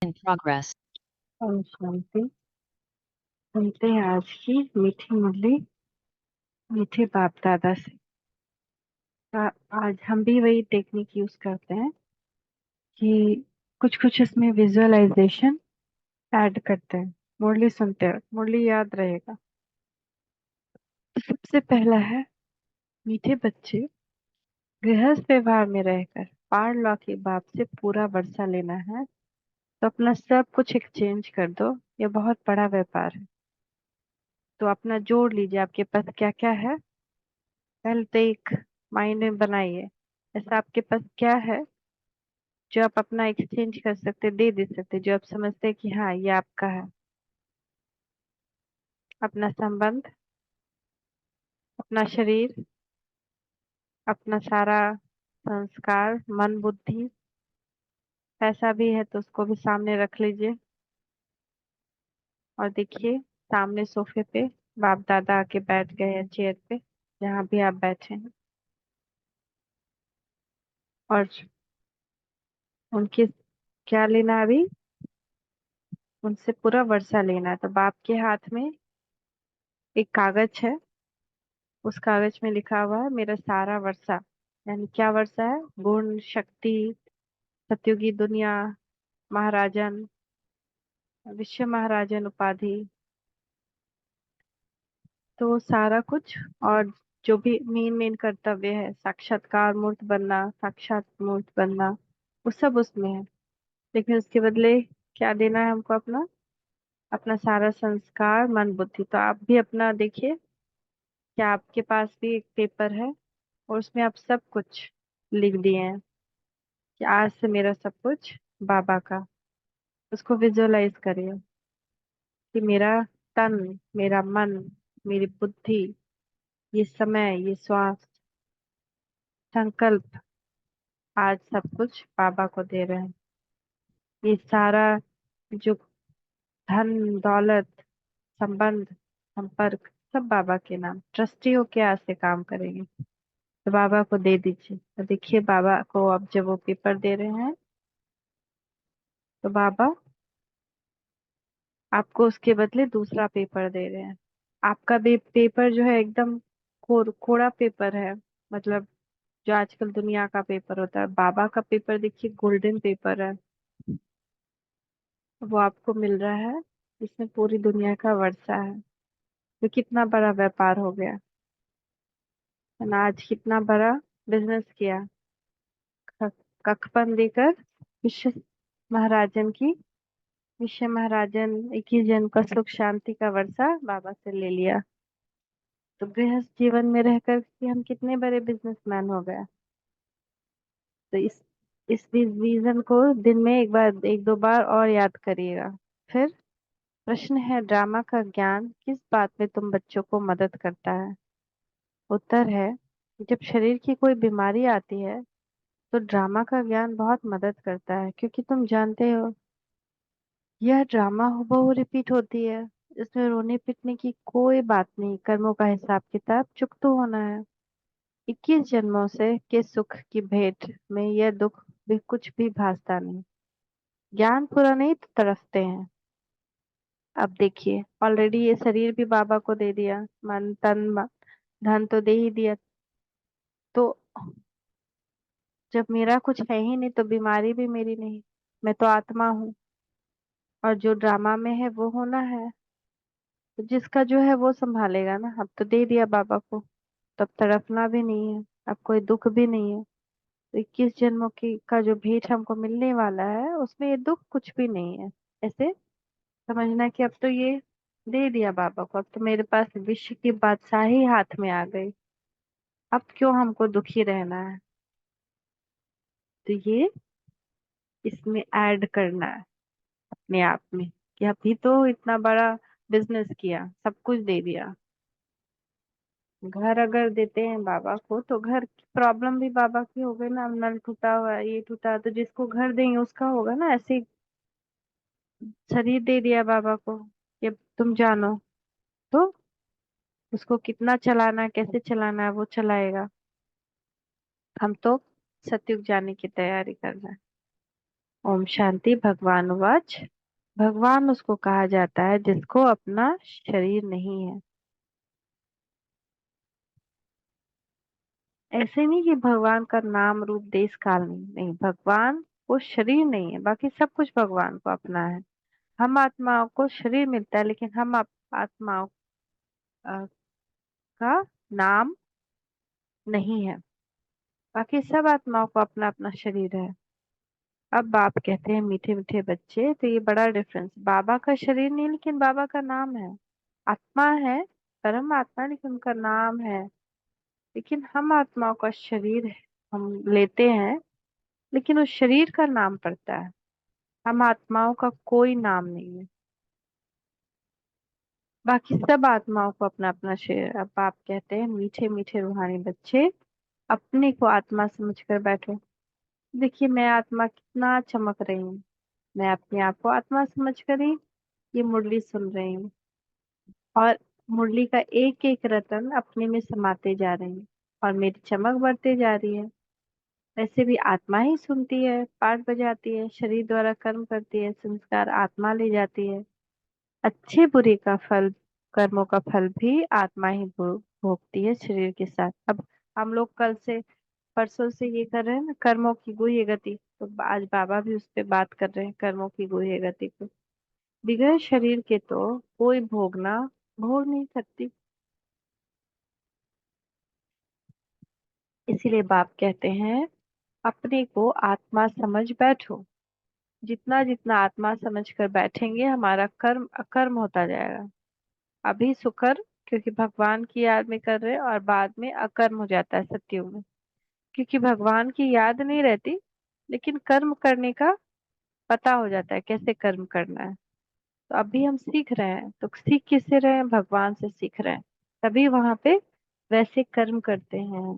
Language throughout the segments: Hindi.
In progress. ओम शांति। सुनते हैं आज की मीठी मुरली मीठे बाप दादा से। आज हम भी वही टेक्निक यूज करते हैं कि कुछ कुछ इसमें विजुअलाइजेशन ऐड करते हैं। मुरली सुनते हैं, मुरली याद रहेगा। तो सबसे पहला है, मीठे बच्चे, गृहस्थ व्यवहार में रहकर पारलौकिक बाप से पूरा वर्षा लेना है तो अपना सब कुछ एक्सचेंज कर दो। ये बहुत बड़ा व्यापार है। तो अपना जोड़ लीजिए, आपके पास क्या क्या है। पहले तो एक माइंड में बनाइए, ऐसा आपके पास क्या है जो आप अपना एक्सचेंज कर सकते, दे सकते, जो आप समझते हैं कि हाँ ये आपका है। अपना संबंध, अपना शरीर, अपना सारा संस्कार, मन बुद्धि, पैसा भी है तो उसको भी सामने रख लीजिए। और देखिए, सामने सोफे पे बाप दादा आके बैठ गए हैं, चेयर पे, जहाँ भी आप बैठे हैं। और उनके क्या लेना है अभी, उनसे पूरा वर्षा लेना है। तो बाप के हाथ में एक कागज है, उस कागज में लिखा हुआ है मेरा सारा वर्षा। यानी क्या वर्षा है? गुण, शक्ति, सतयुगी दुनिया, महाराजन, विश्व महाराजन उपाधि, तो सारा कुछ। और जो भी मेन मेन कर्तव्य है, साक्षात्कार मूर्त बनना, साक्षात मूर्त बनना, वो सब उसमें है। लेकिन उसके बदले क्या देना है हमको? अपना अपना सारा संस्कार, मन बुद्धि। तो आप भी अपना देखिए, क्या आपके पास भी एक पेपर है और उसमें आप सब कुछ लिख दिए हैं कि आज से मेरा सब कुछ बाबा का। उसको विजुअलाइज करिए कि मेरा तन, मेरा मन, मेरी बुद्धि, ये समय, ये श्वास, संकल्प, आज सब कुछ बाबा को दे रहे हैं। ये सारा जो धन, दौलत, संबंध, संपर्क, सब बाबा के नाम। ट्रस्टी होके आज से काम करेंगे तो बाबा को दे दीजिए। तो देखिए, बाबा को अब जब वो पेपर दे रहे हैं तो बाबा आपको उसके बदले दूसरा पेपर दे रहे हैं। आपका भी पेपर जो है एकदम कोड़ा पेपर है। मतलब जो आजकल दुनिया का पेपर होता है, बाबा का पेपर देखिए गोल्डन पेपर है। वो आपको मिल रहा है, इसमें पूरी दुनिया का वर्षा है। तो कितना बड़ा व्यापार हो गया है ना। आज कितना बड़ा बिजनेस किया, क- कखपन देकर विश्व महाराजन की, विश्व महाराजन 21 जन का सुख शांति का वर्षा बाबा से ले लिया। तो गृहस्थ जीवन में रहकर कि हम कितने बड़े बिजनेसमैन हो गए। तो इस विजन को दिन में एक बार, एक दो बार और याद करिएगा। फिर प्रश्न है, ड्रामा का ज्ञान किस बात में तुम बच्चों को मदद करता है? उत्तर है, जब शरीर की कोई बीमारी आती है तो ड्रामा का ज्ञान बहुत मदद करता है, क्योंकि तुम जानते हो यह ड्रामा हूबहू रिपीट होती है। इसमें रोने पिटने की कोई बात नहीं, कर्मों का हिसाब किताब चुकता होना है। 21 जन्मों से के सुख की भेंट में यह दुख भी कुछ भी भासता नहीं। ज्ञान पूरा नहीं तो तरसते हैं। अब देखिए, ऑलरेडी ये शरीर भी बाबा को दे दिया, मन तन धन तो दे ही दिया। तो जब मेरा कुछ है ही नहीं तो बीमारी भी मेरी नहीं। मैं तो आत्मा हूँ, और जो ड्रामा में है वो होना है। तो जिसका जो है वो संभालेगा ना। अब तो दे दिया बाबा को, तब तड़पना भी नहीं है, अब कोई दुख भी नहीं है। तो 21 जन्मों की का जो भेंट हमको मिलने वाला है उसमें ये दुख कुछ भी नहीं है। ऐसे समझना कि अब तो ये दे दिया बाबा को, अब तो मेरे पास विश्व की बादशाही हाथ में आ गई। अब क्यों हमको दुखी रहना है? तो ये इसमें ऐड करना है अपने आप में कि अभी तो इतना बड़ा बिजनेस किया, सब कुछ दे दिया। घर अगर देते हैं बाबा को तो घर की प्रॉब्लम भी बाबा की हो गई ना। नल टूटा हुआ है, ये टूटा है, तो जिसको घर देंगे उसका होगा ना। ऐसे ही शरीर दे दिया बाबा को कि अब तुम जानो, तो उसको कितना चलाना है, कैसे चलाना है, वो चलाएगा। हम तो सतयुग जाने की तैयारी कर रहे हैं। ओम शांति। भगवान वाच। भगवान उसको कहा जाता है जिसको अपना शरीर नहीं है। ऐसे नहीं कि भगवान का नाम रूप देश काल नहीं, नहीं, भगवान को शरीर नहीं है, बाकी सब कुछ भगवान को अपना है। हम आत्माओं को शरीर मिलता है, लेकिन हम आत्माओं का नाम नहीं है। बाकी सब आत्माओं को अपना अपना शरीर है। अब बाप कहते हैं मीठे मीठे बच्चे, तो ये बड़ा डिफरेंस, बाबा का शरीर नहीं लेकिन बाबा का नाम है। आत्मा है, परम आत्मा, लेकिन उनका नाम है। लेकिन हम आत्माओं का शरीर है, हम लेते हैं, लेकिन उस शरीर का नाम पड़ता है। हम आत्माओं का कोई नाम नहीं है। बाकी सब आत्माओं को अपना अपना शरीर। अब आप कहते हैं मीठे मीठे रूहानी बच्चे, अपने को आत्मा समझकर बैठो। देखिए मैं आत्मा कितना चमक रही हूँ। मैं अपने आप को आत्मा समझकर ही ये मुरली सुन रही हूँ, और मुरली का एक एक रतन अपने में समाते जा रहे हैं, और मेरी चमक बढ़ते जा रही है। वैसे भी आत्मा ही सुनती है, पाठ बजाती है, शरीर द्वारा कर्म करती है, संस्कार आत्मा ले जाती है। अच्छे बुरे का फल, कर्मों का फल भी आत्मा ही भोगती है शरीर के साथ। अब हम लोग कल से, परसों से ये कर रहे हैं ना, कर्मों की गुह्य गति, तो आज बाबा भी उस पे बात कर रहे हैं, कर्मों की गुह्य गति को। बिगड़े शरीर के तो कोई भोगना भोग नहीं सकती। इसीलिए बाप कहते हैं अपने को आत्मा समझ बैठो। जितना जितना आत्मा समझ कर बैठेंगे, हमारा कर्म अकर्म होता जाएगा। अभी सुकर्म, क्योंकि भगवान की याद में कर रहे हैं, और बाद में अकर्म हो जाता है सत्युग में, क्योंकि भगवान की याद नहीं रहती, लेकिन कर्म करने का पता हो जाता है कैसे कर्म करना है। तो अभी हम सीख रहे हैं, तो सीख किससे रहे हैं? भगवान से सीख रहे हैं, तभी वहां पे वैसे कर्म करते हैं।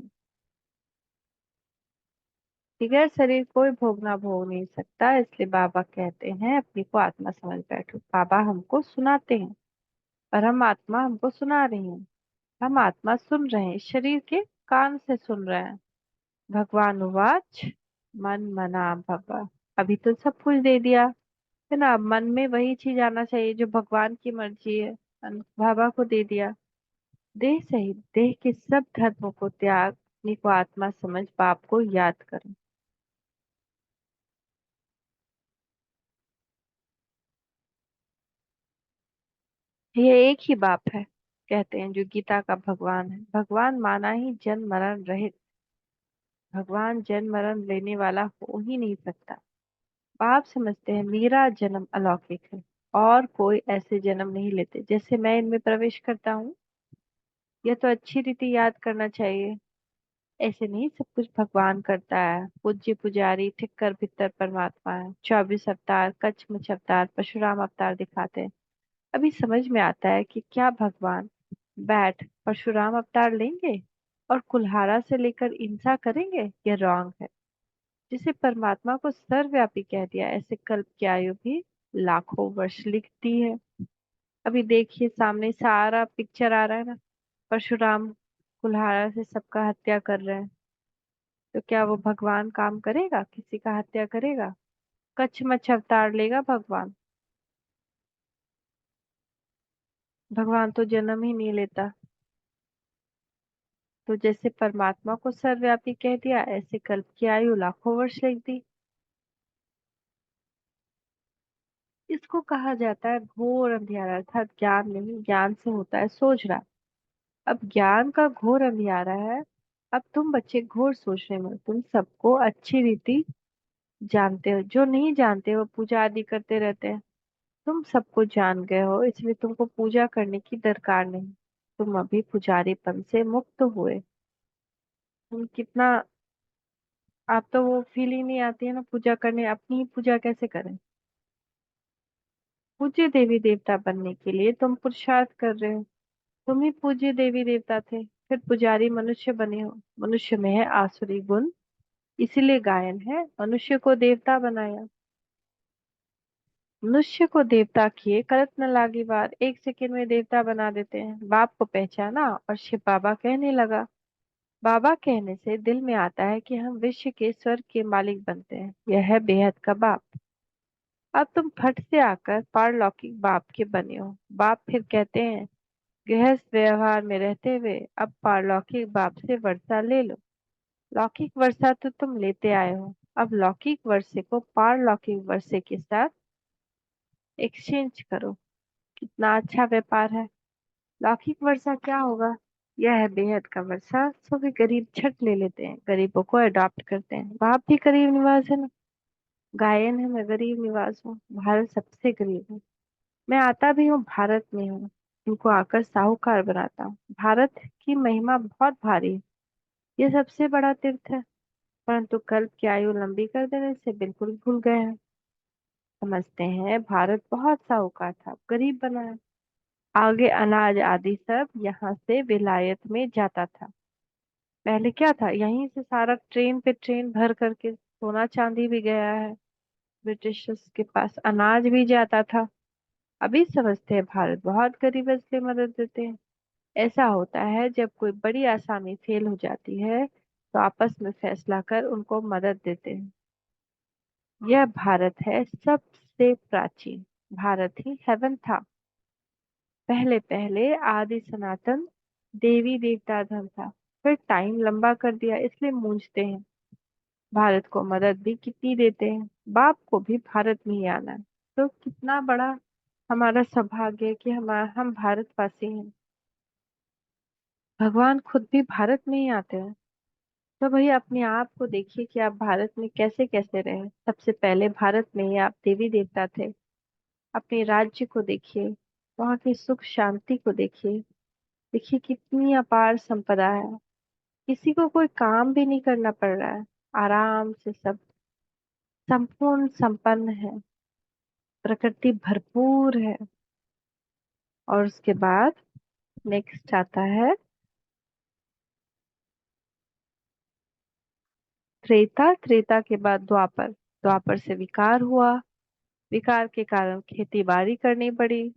बगैर शरीर कोई भोगना भोग नहीं सकता, इसलिए बाबा कहते हैं अपने को आत्मा समझ बैठो। बाबा हमको सुनाते हैं, और हम आत्मा हमको सुना रही है। हम आत्मा सुन रहे हैं, शरीर के कान से सुन रहे हैं। भगवान वाच मन मना भवा। अभी तो सब कुछ दे दिया है ना, अब मन में वही चीज आना चाहिए जो भगवान की मर्जी है। बाबा को दे दिया। देह सहित देह के सब धर्मों को त्याग, अपनी को आत्मा समझ बाप को याद करो। ये एक ही बाप है, कहते हैं, जो गीता का भगवान है। भगवान माना ही जन्म मरण रहित। भगवान जन्म मरण लेने वाला हो ही नहीं सकता। बाप समझते हैं मेरा जन्म अलौकिक है, और कोई ऐसे जन्म नहीं लेते जैसे मैं इनमें प्रवेश करता हूँ। यह तो अच्छी रीति याद करना चाहिए। ऐसे नहीं सब कुछ भगवान करता है। पूज्य पुजारी ठिक्कर भित्तर परमात्मा है। 24 अवतार, कच्छ मुछ अवतार, परशुराम अवतार दिखाते हैं। अभी समझ में आता है कि क्या भगवान बैठ परशुराम अवतार लेंगे और कुल्हाड़ा से लेकर हिंसा करेंगे? यह रॉन्ग है। जिसे परमात्मा को सर्वव्यापी कह दिया, ऐसे कल्प की आयु भी लाखों वर्ष लिखती है। अभी देखिए सामने सारा पिक्चर आ रहा है ना, परशुराम कुल्हाड़ा से सबका हत्या कर रहे हैं। तो क्या वो भगवान काम करेगा, किसी का हत्या करेगा? कच्छ मच्छ अवतार लेगा भगवान? भगवान तो जन्म ही नहीं लेता। तो जैसे परमात्मा को सर्वव्यापी कह दिया, ऐसे कल्प की आयु लाखों वर्ष लिख दी। इसको कहा जाता है घोर अंधियारा, अर्थात ज्ञान नहीं, ज्ञान से होता है सोचना। अब ज्ञान का घोर अंधियारा है। अब तुम बच्चे घोर सोचने में, तुम सबको अच्छी रीति जानते हो, जो नहीं जानते वो पूजा आदि करते रहते हैं। तुम सबको जान गए हो, इसलिए तुमको पूजा करने की दरकार नहीं। तुम अभी पुजारीपन से मुक्त हुए। तुम कितना, आप तो वो फील ही नहीं आती है ना पूजा करने, अपनी ही पूजा कैसे करें? पूज्य देवी देवता बनने के लिए तुम पुरुषार्थ कर रहे हो। तुम ही पूज्य देवी देवता थे, फिर पुजारी मनुष्य बने हो। मनुष्य में है आसुरी गुण, इसीलिए गायन है मनुष्य को देवता बनाया। मनुष्य को देवता किए करत न लागी बार, एक सेकंड में देवता बना देते हैं। बाप को पहचाना और शिव बाबा कहने लगा। बाबा कहने से दिल में आता है कि हम विश्व के स्वर्ग के मालिक बनते हैं। यह है बेहद का बाप। अब तुम फट से आकर पारलौकिक बाप के बने हो। बाप फिर कहते हैं, गृहस्थ व्यवहार में रहते हुए अब पारलौकिक बाप से वर्षा ले लो। लौकिक वर्षा तो तुम लेते आए हो, अब लौकिक वर्षे को पारलौकिक वर्षे के साथ एक्सचेंज करो। कितना अच्छा व्यापार है। लौकिक वर्षा क्या होगा? यह है बेहद का वर्षा। सभी गरीब छठ ले लेते हैं, गरीबों को अडॉप्ट करते हैं। बाप भी गरीब निवास है ना। गायन है, मैं गरीब निवास हूँ। भारत सबसे गरीब है। मैं आता भी हूँ भारत में हूँ, इनको आकर साहूकार बनाता हूँ। भारत की महिमा बहुत भारी है। ये सबसे बड़ा तीर्थ है, परंतु कल्प की आयु लंबी कर देने से बिल्कुल भूल गए हैं। समझते हैं भारत बहुत साहूकार था, गरीब बना है। आगे अनाज आदि सब यहाँ से विलायत में जाता था। पहले क्या था, यहीं से सारा ट्रेन पे ट्रेन भर करके सोना चांदी भी गया है। ब्रिटिशर्स के पास अनाज भी जाता था। अभी समझते हैं भारत बहुत गरीब है, इसलिए मदद देते हैं। ऐसा होता है जब कोई बड़ी आसामी फेल हो जाती है तो आपस में फैसला कर उनको मदद देते हैं। यह भारत है सबसे प्राचीन। भारत ही हेवन था। पहले पहले आदि सनातन देवी देवता धर्म था, फिर टाइम लंबा कर दिया इसलिए मूंझते हैं। भारत को मदद भी कितनी देते हैं। बाप को भी भारत में ही आना है। तो कितना बड़ा हमारा सौभाग्य है कि हम भारतवासी हैं। भगवान खुद भी भारत में ही आते हैं। तो भैया अपने आप को देखिए कि आप भारत में कैसे कैसे रहे। सबसे पहले भारत में ही आप देवी देवता थे। अपने राज्य को देखिए, वहाँ की सुख शांति को देखिए। देखिए कितनी अपार संपदा है। किसी को कोई काम भी नहीं करना पड़ रहा है। आराम से सब संपूर्ण संपन्न है। प्रकृति भरपूर है। और उसके बाद नेक्स्ट आता है त्रेता। त्रेता के बाद द्वापर। द्वापर से विकार हुआ। विकार के कारण खेती बाड़ी करनी पड़ी।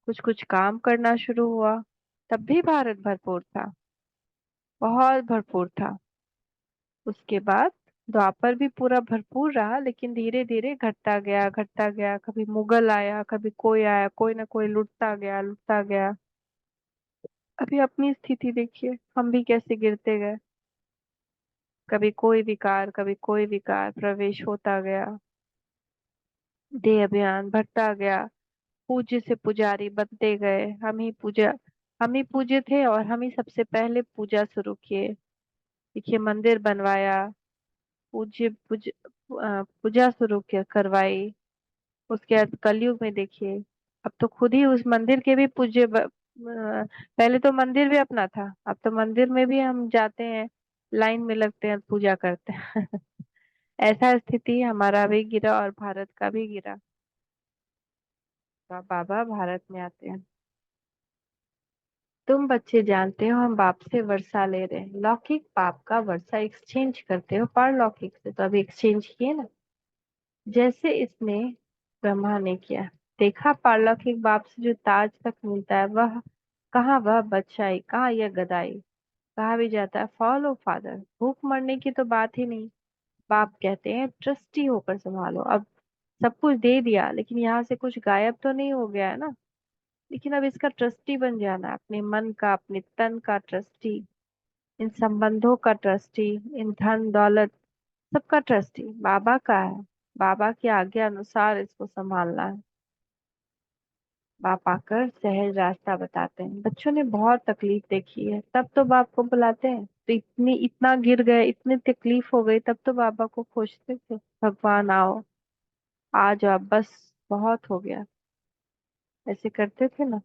कुछ कुछ काम करना शुरू हुआ। तब भी भारत भरपूर था, बहुत भरपूर था। उसके बाद द्वापर भी पूरा भरपूर रहा, लेकिन धीरे धीरे घटता गया, घटता गया। कभी मुगल आया, कभी कोई आया, कोई ना कोई लुटता गया, लुटता गया। अभी अपनी स्थिति देखिए, हम भी कैसे गिरते गए। कभी कोई विकार, कभी कोई विकार प्रवेश होता गया। देह अभिमान बढ़ता गया। पूज्य से पुजारी बनते गए। हम ही पूज्य थे और हम ही सबसे पहले पूजा शुरू किए। देखिए मंदिर बनवाया। पूजा शुरू करवाई। उसके बाद कलयुग में देखिए, अब तो खुद ही उस मंदिर के भी पहले तो मंदिर भी अपना था, अब तो मंदिर में भी हम जाते हैं, लाइन में लगते हैं, पूजा करते हैं। ऐसा स्थिति हमारा भी गिरा और भारत का भी गिरा। तो अब बाबा भारत में आते हैं। तुम बच्चे जानते हो हम बाप से वर्षा ले रहे हैं। लौकिक बाप का वर्षा एक्सचेंज करते हो पारलौकिक से, तो अभी एक्सचेंज किए ना, जैसे इसने ब्रह्मा ने किया। देखा पारलौकिक बाप से जो ताज तक मिलता है, वह कहाँ, वह बच्चाई कहाँ, यह गदाई। कहा भी जाता है फॉलो फादर। भूख मरने की तो बात ही नहीं। बाप कहते हैं ट्रस्टी होकर संभालो। अब सब कुछ दे दिया, लेकिन यहाँ से कुछ गायब तो नहीं हो गया है ना। लेकिन अब इसका ट्रस्टी बन जाना है, अपने मन का, अपने तन का ट्रस्टी, इन संबंधों का ट्रस्टी, इन धन दौलत सबका ट्रस्टी बाबा का है। बाबा की आज्ञा अनुसार इसको संभालना है। बाप आकर सहज रास्ता बताते हैं। बच्चों ने बहुत तकलीफ देखी है, तब तो बाप को बुलाते हैं। तो इतना गिर गए, इतनी तकलीफ हो गई, तब तो बाबा को खोजते थे, भगवान आओ, आ जाओ, बस बहुत हो गया। ऐसे करते थे ना।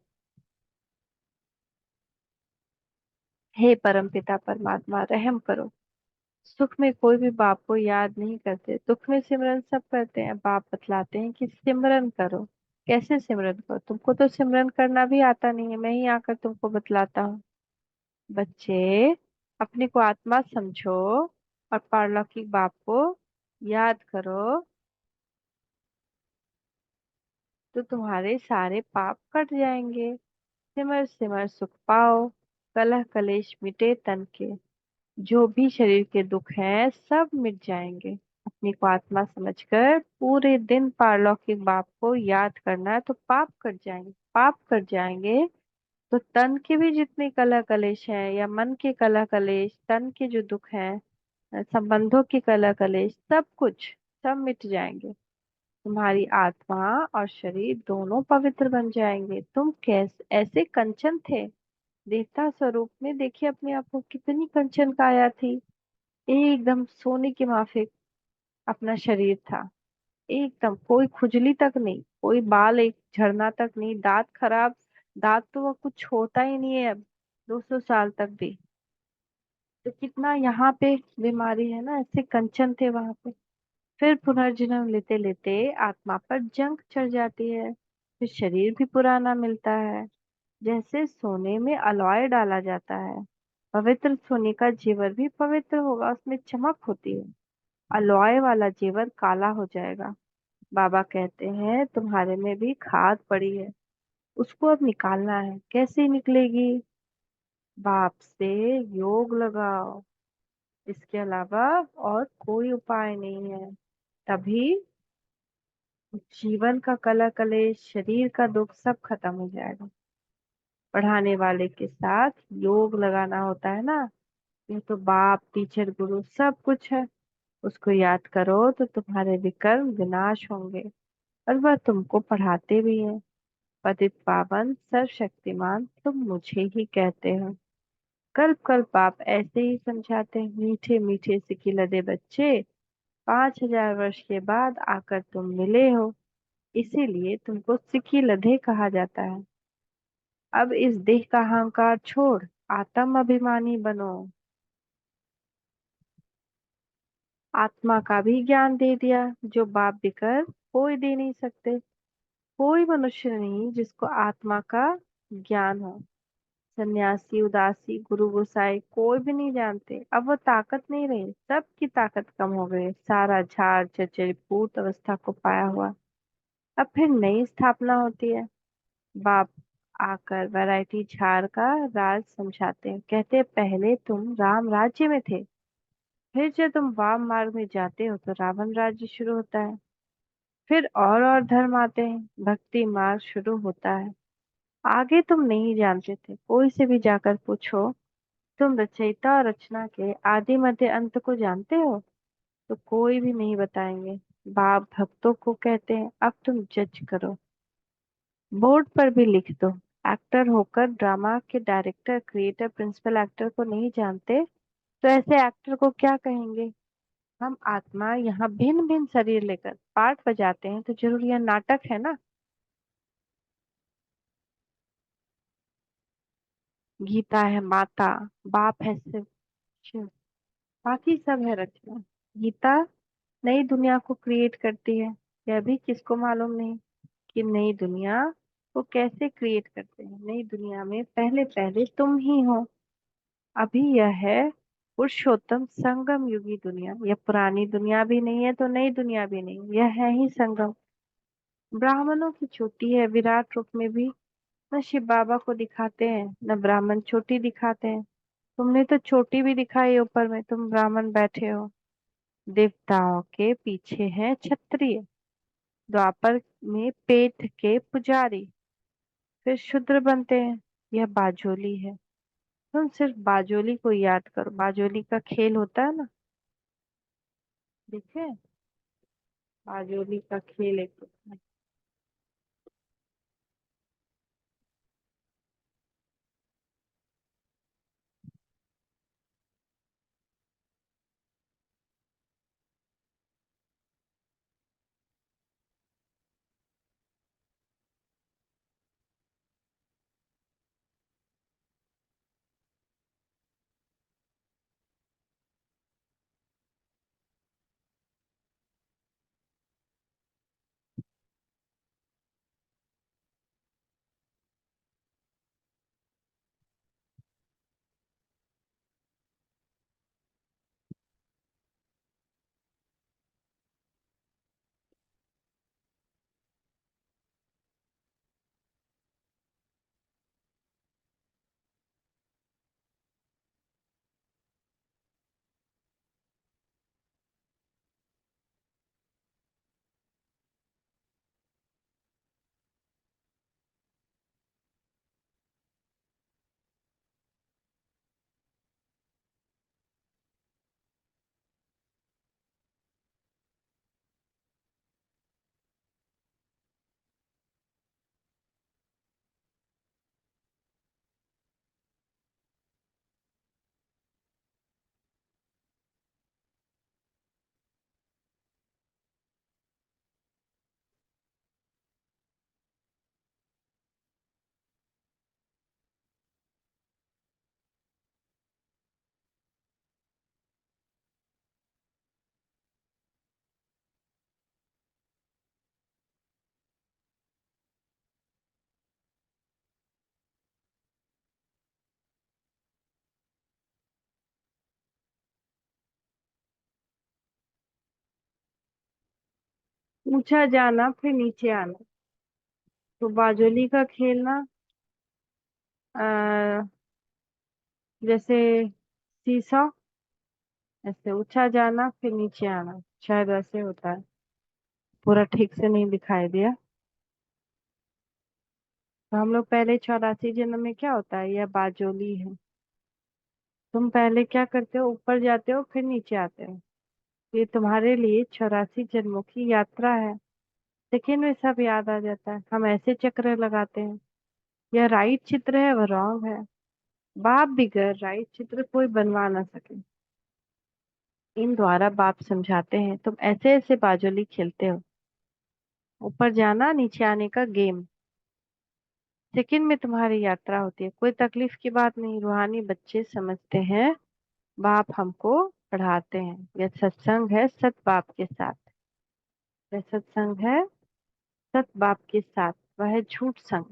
हे परम पिता परमात्मा, रहम करो। सुख में कोई भी बाप को याद नहीं करते, दुख में सिमरन सब करते हैं। बाप बतलाते हैं कि सिमरन करो। कैसे सिमरन करो? तुमको तो सिमरन करना भी आता नहीं है, मैं ही आकर तुमको बतलाता हूँ। बच्चे, अपने को आत्मा समझो और पारलौकिक बाप को याद करो, तो तुम्हारे सारे पाप कट जाएंगे। सिमर सिमर सुख पाओ, कलह कलेश मिटे तन के। जो भी शरीर के दुख हैं सब मिट जाएंगे। अपने को आत्मा समझकर पूरे दिन पारलौकिक बाप को याद करना है तो पाप कट जाएंगे। पाप कट जाएंगे तो तन के भी जितने कला कलेश है या मन के कला कलेश, तन के जो दुख है, संबंधों के कला कलेश, सब कुछ सब मिट जाएंगे। तुम्हारी आत्मा और शरीर दोनों पवित्र बन जाएंगे। तुम कैसे ऐसे कंचन थे, देवता स्वरूप में देखिए अपने आप को, कितनी कंचन काया थी। एकदम सोने के माफिक अपना शरीर था। एकदम कोई खुजली तक नहीं, कोई बाल एक झड़ना तक नहीं, दांत खराब, दांत तो वो कुछ होता ही नहीं है अब 200 साल तक भी। तो कितना यहाँ पे बीमारी है ना, ऐसे कंचन थे वहां पे। फिर पुनर्जन्म लेते लेते आत्मा पर जंग चढ़ जाती है, फिर शरीर भी पुराना मिलता है। जैसे सोने में अलॉय डाला जाता है, पवित्र सोने का जेवर भी पवित्र होगा, उसमें चमक होती है। अलॉय वाला जेवर काला हो जाएगा। बाबा कहते हैं तुम्हारे में भी खाद पड़ी है, उसको अब निकालना है। कैसे निकलेगी? बाप से योग लगाओ, इसके अलावा और कोई उपाय नहीं है। तभी जीवन का कला कलेश, शरीर का दुख सब खत्म हो जाएगा। पढ़ाने वाले के साथ योग लगाना होता है ना। ये तो बाप, टीचर, गुरु सब कुछ है। उसको याद करो तो तुम्हारे विकर्म विनाश होंगे। और वह तुमको पढ़ाते भी है। पतित पावन सर्वशक्तिमान तुम मुझे ही कहते हो। कल्प कल्प बाप ऐसे ही समझाते हैं। मीठे मीठे सिकी लदे बच्चे, 5000 वर्ष के बाद आकर तुम मिले हो, इसीलिए तुमको सिकी लधे कहा जाता है। अब इस देह का अहंकार छोड़ आत्म अभिमानी बनो। आत्मा का भी ज्ञान दे दिया जो बाप बिकर कोई दे नहीं सकते। कोई मनुष्य नहीं जिसको आत्मा का ज्ञान हो। सन्यासी, उदासी, गुरु गोसाई कोई भी नहीं जानते। अब वो ताकत नहीं रही, सबकी ताकत कम हो गई। सारा झाड़ चरिभूत अवस्था को पाया हुआ। अब फिर नई स्थापना होती है। बाप आकर वैरायटी झाड़ का राज समझाते हैं। कहते हैं पहले तुम राम राज्य में थे, फिर जब तुम वाम मार्ग में जाते हो तो रावण राज्य शुरू होता है। फिर और धर्म आते हैं, भक्ति मार्ग शुरू होता है। आगे तुम नहीं जानते थे, कोई से भी जाकर पूछो तुम रचयिता और रचना के आदि मध्य अंत को जानते हो, तो कोई भी नहीं बताएंगे। बाप भक्तों को कहते हैं अब तुम जज करो, बोर्ड पर भी लिख दो। एक्टर होकर ड्रामा के डायरेक्टर, क्रिएटर, प्रिंसिपल एक्टर को नहीं जानते तो ऐसे एक्टर को क्या कहेंगे? हम आत्मा यहाँ भिन्न भिन्न शरीर लेकर पार्ट बजाते हैं तो जरूर यह नाटक है ना। गीता है माता, बाप है शिव, शिव, बाकी सब है रचना। गीता नई दुनिया को क्रिएट करती है। यह भी किसको मालूम नहीं कि नई दुनिया को कैसे क्रिएट करते हैं। नई दुनिया में पहले पहले तुम ही हो। अभी यह है पुरुषोत्तम संगम युगी दुनिया। यह पुरानी दुनिया भी नहीं है तो नई दुनिया भी नहीं, यह है ही संगम। ब्राह्मणों की चोटी है विराट रूप में भी। न शिव बाबा को दिखाते हैं न ब्राह्मण चोटी दिखाते हैं। तुमने तो चोटी भी दिखाई ऊपर में, तुम ब्राह्मण बैठे हो। देवताओं के पीछे है क्षत्रिय, द्वापर में पेट के पुजारी, फिर शूद्र बनते हैं। यह बाजोली है। तुम सिर्फ बाजोली को याद करो। बाजोली का खेल होता है ना, देखे? बाजोली का खेल एक होता है। ऊंचा जाना फिर नीचे आना। तो बाजोली का खेलना, आ, जैसे सीसॉ, ऐसे ऊंचा जाना फिर नीचे आना, शायद ऐसे होता है। पूरा ठीक से नहीं दिखाई दिया। तो हम लोग पहले 84 जन्म में क्या होता है, यह बाजोली है। तुम पहले क्या करते हो, ऊपर जाते हो फिर नीचे आते हो। ये तुम्हारे लिए 84 जन्मों की यात्रा है। सेकंड में सब याद आ जाता है, हम ऐसे चक्र लगाते हैं। यह राइट चित्र है, वह रॉन्ग है। बाप बिगड़ राइट चित्र कोई बनवा ना सके। इन द्वारा बाप समझाते हैं, तुम ऐसे ऐसे बाजोली खेलते हो। ऊपर जाना नीचे आने का गेम। सेकंड में तुम्हारी यात्रा होती है, कोई तकलीफ की बात नहीं, रूहानी बच्चे समझते हैं। बाप हमको पढ़ाते हैं। यह सत्संग है सत बाप के साथ। यह सत्संग है सत बाप के साथ। वह है झूठ संग।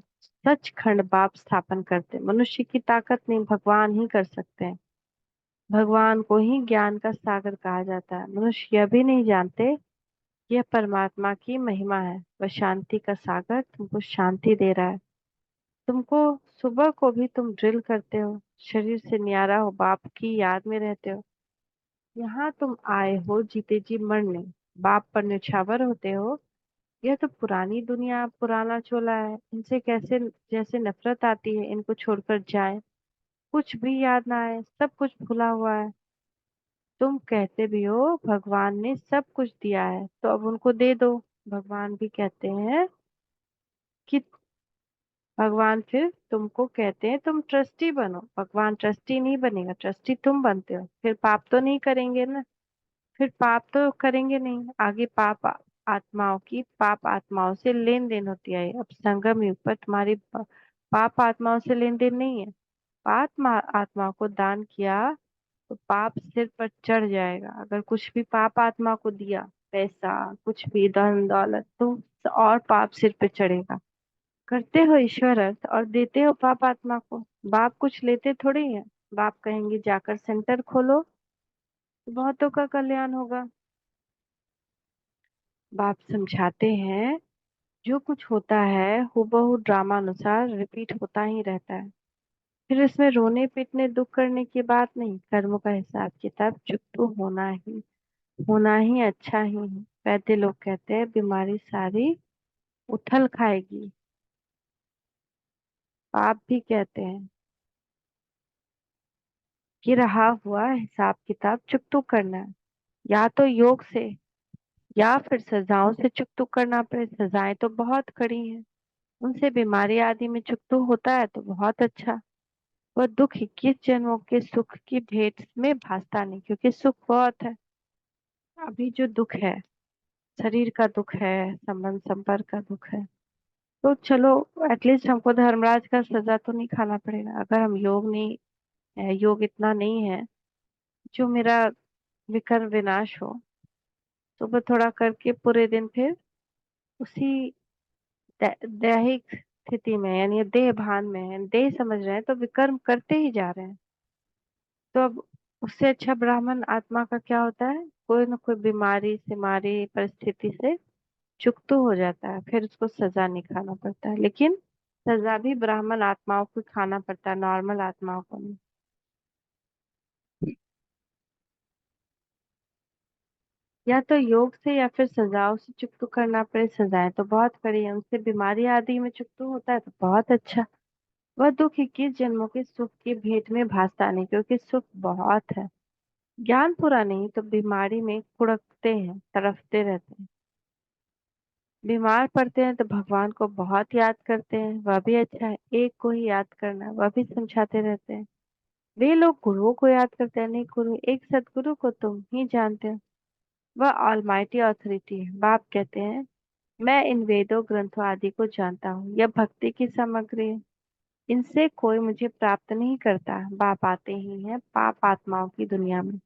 सच खंड बाप स्थापन करते, मनुष्य की ताकत नहीं, भगवान ही कर सकते हैं। भगवान को ही ज्ञान का सागर कहा जाता है। मनुष्य यह भी नहीं जानते, यह परमात्मा की महिमा है। वह शांति का सागर तुमको शांति दे रहा है। तुमको सुबह को भी तुम ड्रिल करते हो, शरीर से न्यारा हो, बाप की याद में रहते हो। यहाँ तुम आए हो जीते जी मरने, बाप पर निछावर होते हो। यह तो पुरानी दुनिया, पुराना चोला है। इनसे कैसे जैसे नफरत आती है, इनको छोड़कर जाए। कुछ भी याद ना आए, सब कुछ भूला हुआ है। तुम कहते भी हो भगवान ने सब कुछ दिया है तो अब उनको दे दो। भगवान भी कहते हैं कि भगवान फिर तुमको कहते हैं तुम ट्रस्टी बनो। भगवान ट्रस्टी नहीं बनेगा, ट्रस्टी तुम बनते हो। फिर पाप तो नहीं करेंगे ना, फिर पाप तो करेंगे नहीं आगे। आत्माओं की पाप आत्माओं से लेन देन होती है। अब संगम युग पर तुम्हारी पाप आत्माओं से लेन देन नहीं है। पाप आत्मा को दान किया तो पाप सिर पर चढ़ जाएगा। अगर कुछ भी पाप आत्मा को दिया, पैसा, कुछ भी धन दौलत, तो और पाप सिर पे चढ़ेगा। करते हो ईश्वर अर्थ और देते हो पाप आत्मा को। बाप कुछ लेते थोड़ी है। बाप कहेंगे जाकर सेंटर खोलो तो बहुतों का कल्याण होगा। बाप समझाते हैं जो कुछ होता है हूबहू ड्रामा अनुसार रिपीट होता ही रहता है। फिर इसमें रोने पीटने दुख करने की बात नहीं। कर्मों का हिसाब किताब चुकतो होना ही अच्छा ही है। वैद्य लोग कहते हैं बीमारी सारी उथल खाएगी। आप भी कहते हैं कि रहा हुआ हिसाब किताब चुकतो करना है, या तो योग से या फिर सजाओं से चुकतो करना पड़े। सजाएं तो बहुत कड़ी हैं, उनसे बीमारी आदि में चुकतो होता है तो बहुत अच्छा। वह दुख 21 जन्मों के सुख की भेंट में भासता नहीं, क्योंकि सुख बहुत है। अभी जो दुख है, शरीर का दुख है, संबंध संपर्क का दुख है, तो चलो एटलीस्ट हमको धर्मराज का सजा तो नहीं खाना पड़ेगा। अगर हम योग नहीं है, योग इतना नहीं है जो मेरा विकर्म विनाश हो, तो मैं थोड़ा करके पूरे दिन फिर उसी दैहिक स्थिति में, यानी देह भान में है, देह समझ रहे हैं तो विकर्म करते ही जा रहे हैं। तो अब उससे अच्छा ब्राह्मण आत्मा का क्या होता है, कोई ना कोई बीमारी सिमारी परिस्थिति से चुकतो हो जाता है, फिर उसको सजा नहीं खाना पड़ता है। लेकिन सजा भी ब्राह्मण आत्माओं को खाना पड़ता है, नॉर्मल आत्माओं को नहीं। या तो योग से या फिर सजाओं से चुकतो करना पड़े। सजाएं तो बहुत कड़ी है, उनसे बीमारी आदि में चुकतो होता है तो बहुत अच्छा। वह दुख 21 जन्मों के सुख की भेंट में भासता नहीं, क्योंकि सुख बहुत है। ज्ञान पूरा नहीं तो बीमारी में कुड़कते हैं, तड़फते रहते हैं। बीमार पड़ते हैं तो भगवान को बहुत याद करते हैं, वह भी अच्छा है। एक को ही याद करना, वह भी समझाते रहते हैं। वे लोग गुरुओं को याद करते हैं, नहीं गुरु एक सदगुरु को तुम ही जानते हो। वह ऑलमाइटी अथॉरिटी है। बाप कहते हैं मैं इन वेदों ग्रंथों आदि को जानता हूँ, यह भक्ति की सामग्री है। इनसे कोई मुझे प्राप्त नहीं करता। बाप आते ही हैं पाप आत्माओं की दुनिया में।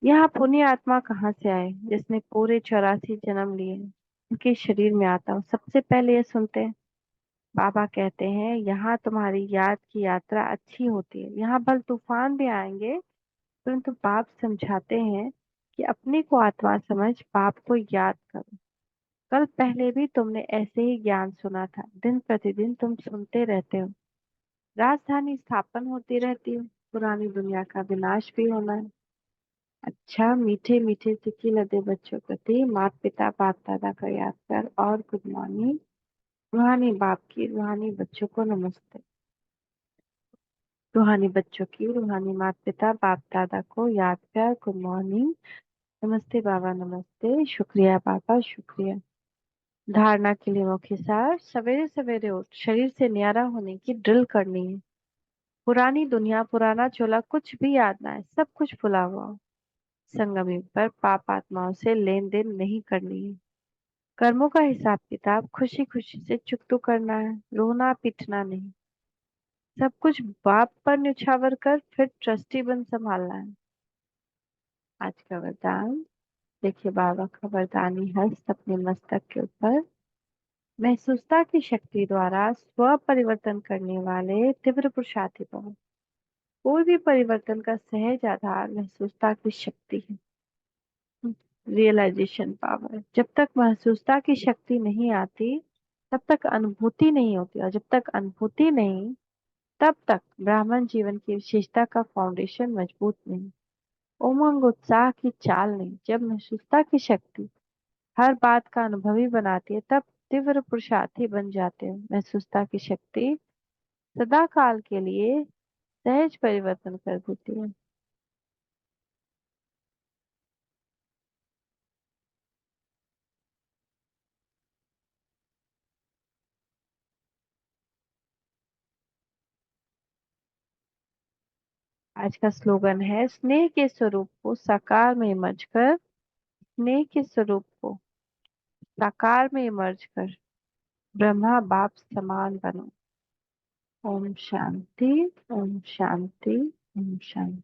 यह पुण्य आत्मा कहाँ से आए जिसने पूरे 84 जन्म लिए हैं? उनके शरीर में आता हूँ सबसे पहले ये सुनते हैं। बाबा कहते हैं यहाँ तुम्हारी याद की यात्रा अच्छी होती है। यहाँ भल तूफान भी आएंगे, परंतु बाप समझाते हैं कि अपने को आत्मा समझ बाप को याद करो। कल पहले भी तुमने ऐसे ही ज्ञान सुना था। दिन प्रतिदिन तुम सुनते रहते हो। राजधानी स्थापन होती रहती है। पुरानी दुनिया का विनाश भी होना है। अच्छा, मीठे मीठे सिक्के लदे बच्चों प्रति माता पिता बाप दादा का याद कर और गुड मॉर्निंग। रूहानी बाप की रूहानी बच्चों को नमस्ते। रूहानी बच्चों की रूहानी माता पिता बाप दादा को याद कर गुड मॉर्निंग। नमस्ते बाबा, नमस्ते, शुक्रिया बाबा, शुक्रिया। धारणा के लिए मुख्य सार, सवेरे सवेरे उठ शरीर से न्यारा होने की ड्रिल करनी है। पुरानी दुनिया पुराना चोला कुछ भी याद ना है, सब कुछ भुला हुआ हो। संगम युग पर पाप आत्माओं से लेन देन नहीं करनी है। कर्मों का हिसाब किताब खुशी खुशी से चुकतू करना है, रोना पीटना नहीं। सब कुछ बाप पर न्यौछावर कर फिर ट्रस्टी बन संभालना है। आज का वरदान, देखिए बाबा का वरदानी हस्त अपने मस्तक के ऊपर। महसूसता की शक्ति द्वारा स्व परिवर्तन करने वाले तीव्र पुरुषार्थी भव। कोई भी परिवर्तन का सहज आधार महसूसता की शक्ति है। Realisation power. जब तक महसूसता की शक्ति नहीं आती तब तक अनुभूति नहीं होती, और जब तक अनुभूति नहीं तब तक ब्राह्मण जीवन की विशेषता का फाउंडेशन मजबूत नहीं। उमंग उत्साह की चाल नहीं। जब महसूसता की शक्ति हर बात का अनुभवी बनाती है तब तीव्र पुरुषार्थी बन जाते हैं। महसूसता की शक्ति सदा काल के लिए सहज परिवर्तन कर देती है। आज का स्लोगन है, स्नेह के स्वरूप को साकार में इमर्ज कर। स्नेह के स्वरूप को साकार में इमर्ज कर ब्रह्मा बाप समान बनो। ओम शांति, ओम शांति, ओम शांति।